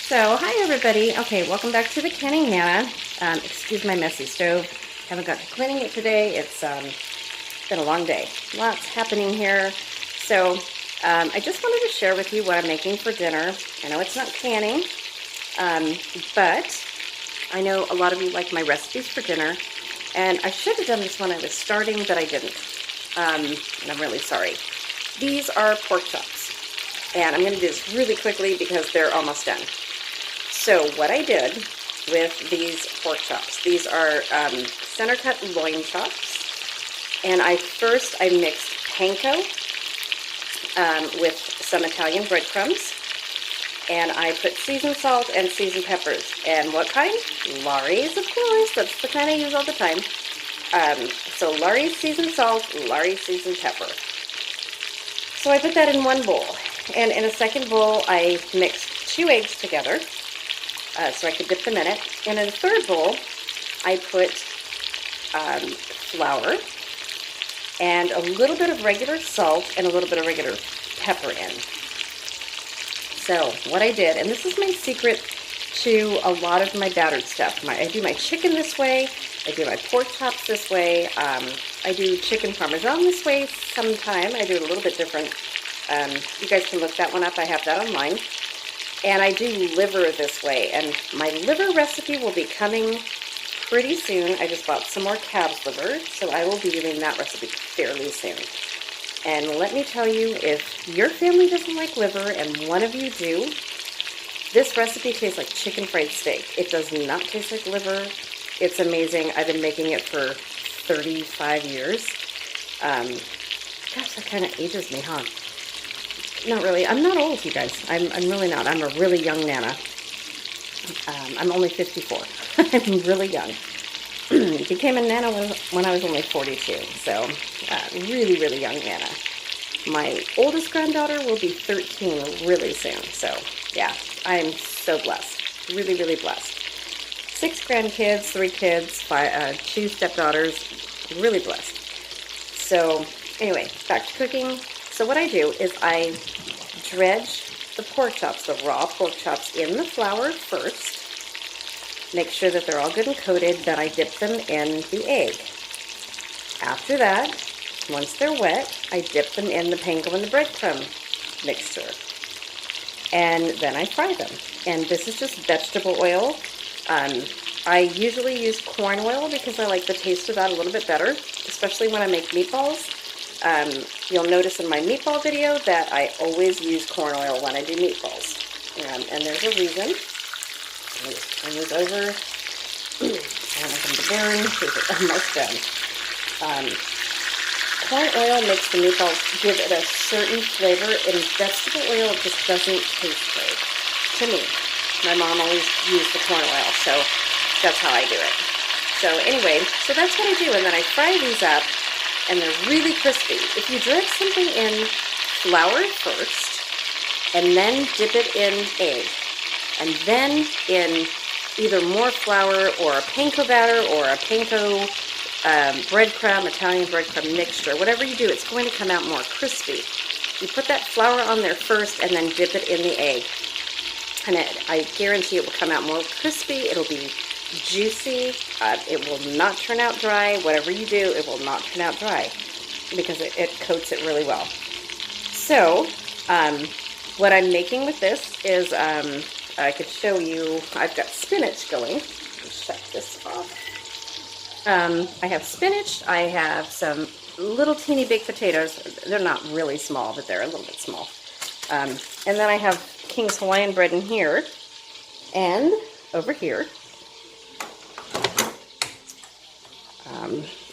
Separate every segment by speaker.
Speaker 1: So, hi everybody. Okay, welcome back to the Canning Nana. Excuse my messy stove. Haven't got to cleaning it today. It's been a long day. Lots happening here. So, I just wanted to share with you what I'm making for dinner. I know it's not canning, but I know a lot of you like my recipes for dinner. And I should have done this when I was starting, but I didn't. And I'm really sorry. These are pork chops. And I'm going to do this really quickly because they're almost done. So what I did with these pork chops, these are center cut loin chops, and I mixed panko with some Italian breadcrumbs, and I put seasoned salt and seasoned peppers. And what kind? Lawry's, of course. That's the kind I use all the time. So Lawry's seasoned salt, Lawry's seasoned pepper. So I put that in one bowl, and in a second bowl I mixed 2 eggs together. So I could dip them in it. And in a third bowl, I put flour and a little bit of regular salt and a little bit of regular pepper in. So what I did, and this is my secret to a lot of my battered stuff. I do my chicken this way. I do my pork chops this way. I do chicken parmesan this way sometime. I do it a little bit different. You guys can look that one up. I have that online. And I do liver this way, and my liver recipe will be coming pretty soon. I just bought some more calf's liver, so I will be doing that recipe fairly soon. And let me tell you, if your family doesn't like liver and one of you do, this recipe tastes like chicken fried steak. It does not taste like liver. It's amazing. I've been making it for 35 years. Gosh, that kind of ages me, huh? Not really. I'm not old, you guys. I'm really not. I'm a really young Nana. I'm only 54. I'm really young. Became a Nana when I was only 42. So, really, really young Nana. My oldest granddaughter will be 13 really soon. So, yeah, I'm so blessed. Really, really blessed. 6 grandkids, 3 kids, 2 stepdaughters. Really blessed. So, anyway, back to cooking. So what I do is I dredge the pork chops, the raw pork chops, in the flour first. Make sure that they're all good and coated. Then I dip them in the egg. After that, once they're wet, I dip them in the panko and the breadcrumb mixture. And then I fry them. And this is just vegetable oil. I usually use corn oil because I like the taste of that a little bit better, especially when I make meatballs. You'll notice in my meatball video that I always use corn oil when I do meatballs. And there's a reason. Let me just turn these over. I don't want them to burn. These are almost done. Corn oil makes the meatballs give it a certain flavor, and vegetable oil just doesn't taste great. To me. My mom always used the corn oil, so that's how I do it. So anyway, so that's what I do, and then I fry these up. And they're really crispy. If you dredge something in flour first, and then dip it in egg, and then in either more flour or a panko batter or a panko breadcrumb, Italian breadcrumb mixture, whatever you do, it's going to come out more crispy. You put that flour on there first and then dip it in the egg. And I guarantee it will come out more crispy. It'll be juicy. It will not turn out dry. Whatever you do, it will not turn out dry because it coats it really well. So what I'm making with this is I could show you. I've got spinach going. Shut this off. I have spinach. I have some little teeny baked potatoes. They're not really small, but they're a little bit small. And then I have King's Hawaiian bread in here, and over here.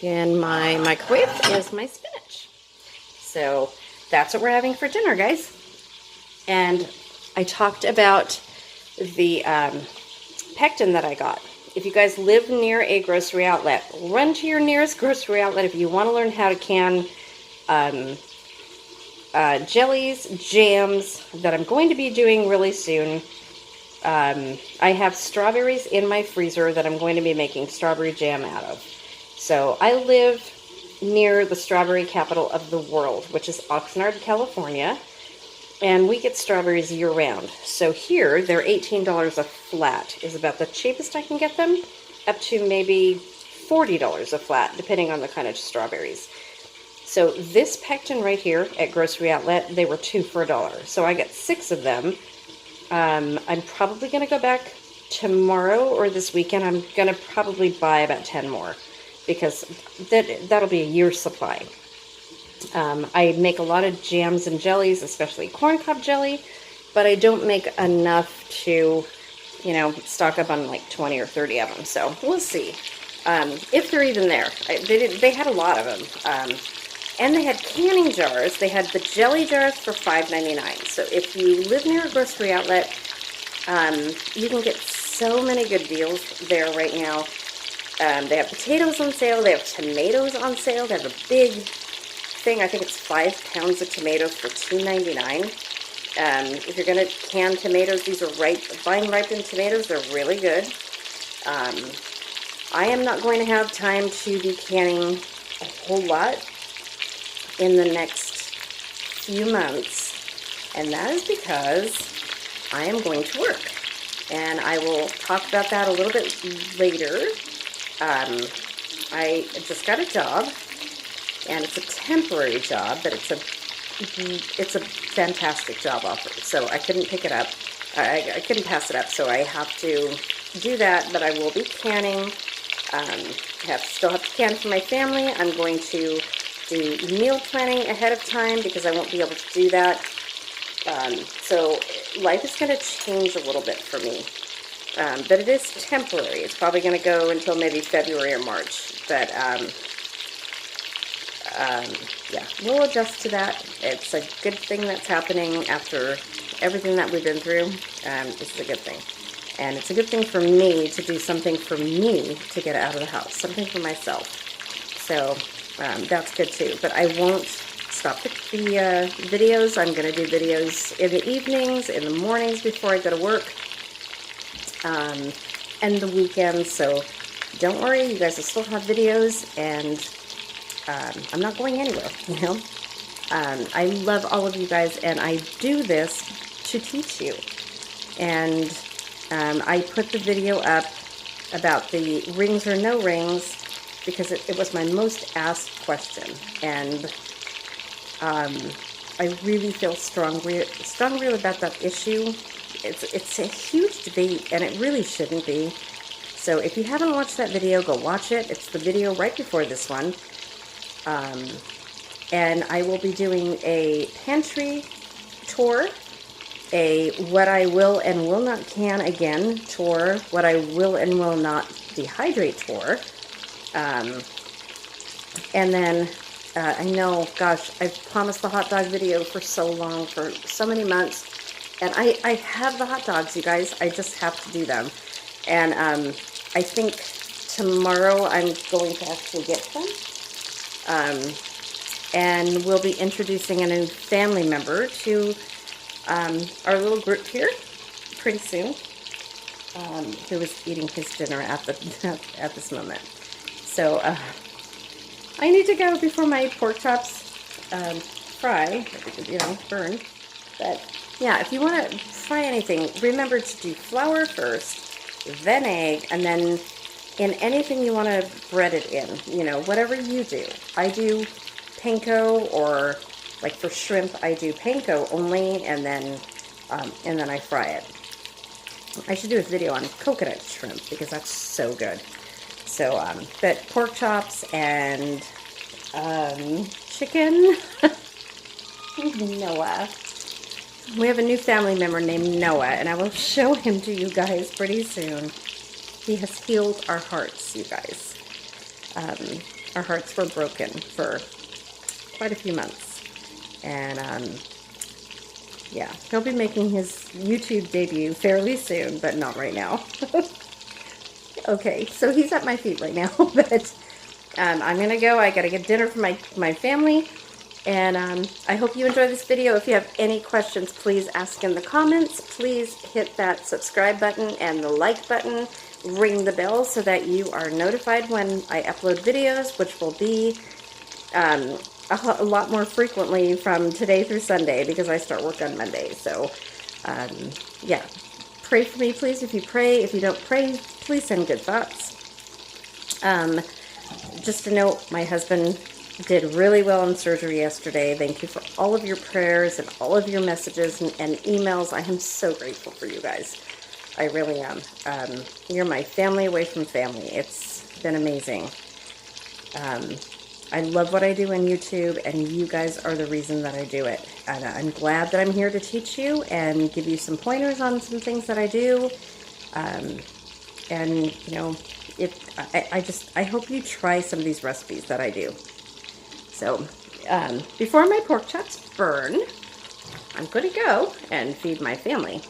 Speaker 1: In my microwave is my spinach. So that's what we're having for dinner, guys. And I talked about the pectin that I got. If you guys live near a grocery outlet, run to your nearest grocery outlet if you want to learn how to can jellies, jams that I'm going to be doing really soon. I have strawberries in my freezer that I'm going to be making strawberry jam out of. So I live near the strawberry capital of the world, which is Oxnard, California. And we get strawberries year-round. So here, they're $18 a flat, is about the cheapest I can get them, up to maybe $40 a flat, depending on the kind of strawberries. So this pectin right here at Grocery Outlet, they were 2 for $1. So I got 6 of them. I'm probably going to go back tomorrow or this weekend. I'm going to probably buy about 10 more, because that'll be a year's supply. I make a lot of jams and jellies, especially corn cob jelly, but I don't make enough to, you know, stock up on like 20 or 30 of them. So we'll see if they're even there. They had a lot of them. And they had canning jars. They had the jelly jars for $5.99. So if you live near a Grocery Outlet, you can get so many good deals there right now. They have potatoes on sale. They have tomatoes on sale. They have a big thing. I think it's 5 pounds of tomatoes for $2.99. If you're going to can tomatoes, these are vine ripened tomatoes. They're really good. I am not going to have time to be canning a whole lot in the next few months, and that is because I am going to work, and I will talk about that a little bit later. I just got a job, and it's a temporary job, but it's a fantastic job offer, so I couldn't pick it up. I couldn't pass it up, so I have to do that, but I will be canning. Still have to can for my family. I'm going to do meal planning ahead of time because I won't be able to do that. So life is going to change a little bit for me. But it is temporary. It's probably going to go until maybe February or March. But yeah, we'll adjust to that. It's a good thing that's happening after everything that we've been through. It's a good thing. And it's a good thing for me to do something for me to get out of the house, something for myself. So that's good too. But I won't stop the videos. I'm going to do videos in the evenings, in the mornings before I go to work, and the weekends. So don't worry, you guys will still have videos, and I'm not going anywhere, you know. I love all of you guys, and I do this to teach you. And I put the video up about the rings or no rings because it was my most asked question, and I really feel strongly about that issue. It's a huge debate, and it really shouldn't be. So if you haven't watched that video, go watch it. It's the video right before this one. And I will be doing a pantry tour, a what I will and will not can again tour, what I will and will not dehydrate tour. And then I know, gosh, I've promised the hot dog video for so long, for so many months, and I have the hot dogs, you guys. I just have to do them. And I think tomorrow I'm going to actually get them. And we'll be introducing a new family member to our little group here pretty soon, who is eating his dinner at this moment. So I need to go before my pork chops fry, you know, burn. But yeah, if you want to fry anything, remember to do flour first, then egg, and then in anything you want to bread it in, you know, whatever you do. I do panko, or like for shrimp, I do panko only, and then I fry it. I should do a video on coconut shrimp because that's so good. So, but pork chops and chicken. Noah. We have a new family member named Noah, and I will show him to you guys pretty soon. He has healed our hearts, you guys. Our hearts were broken for quite a few months. And, yeah, he'll be making his YouTube debut fairly soon, but not right now. Okay, so he's at my feet right now, but I'm going to go. I got to get dinner for my family. And I hope you enjoy this video. If you have any questions, please ask in the comments. Please hit that subscribe button and the like button. Ring the bell so that you are notified when I upload videos, which will be a lot more frequently from today through Sunday because I start work on Monday. So, yeah, pray for me, please. If you pray, if you don't pray, please send good thoughts. Just a note, my husband did really well in surgery yesterday. Thank you for all of your prayers and all of your messages and emails. I am so grateful for you guys. I really am. You're my family away from family. It's been amazing. I love what I do on YouTube, and you guys are the reason that I do it. And I'm glad that I'm here to teach you and give you some pointers on some things that I do. And, you know, I hope you try some of these recipes that I do. So, before my pork chops burn, I'm going to go and feed my family.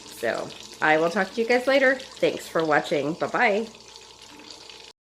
Speaker 1: So, I will talk to you guys later. Thanks for watching. Bye-bye.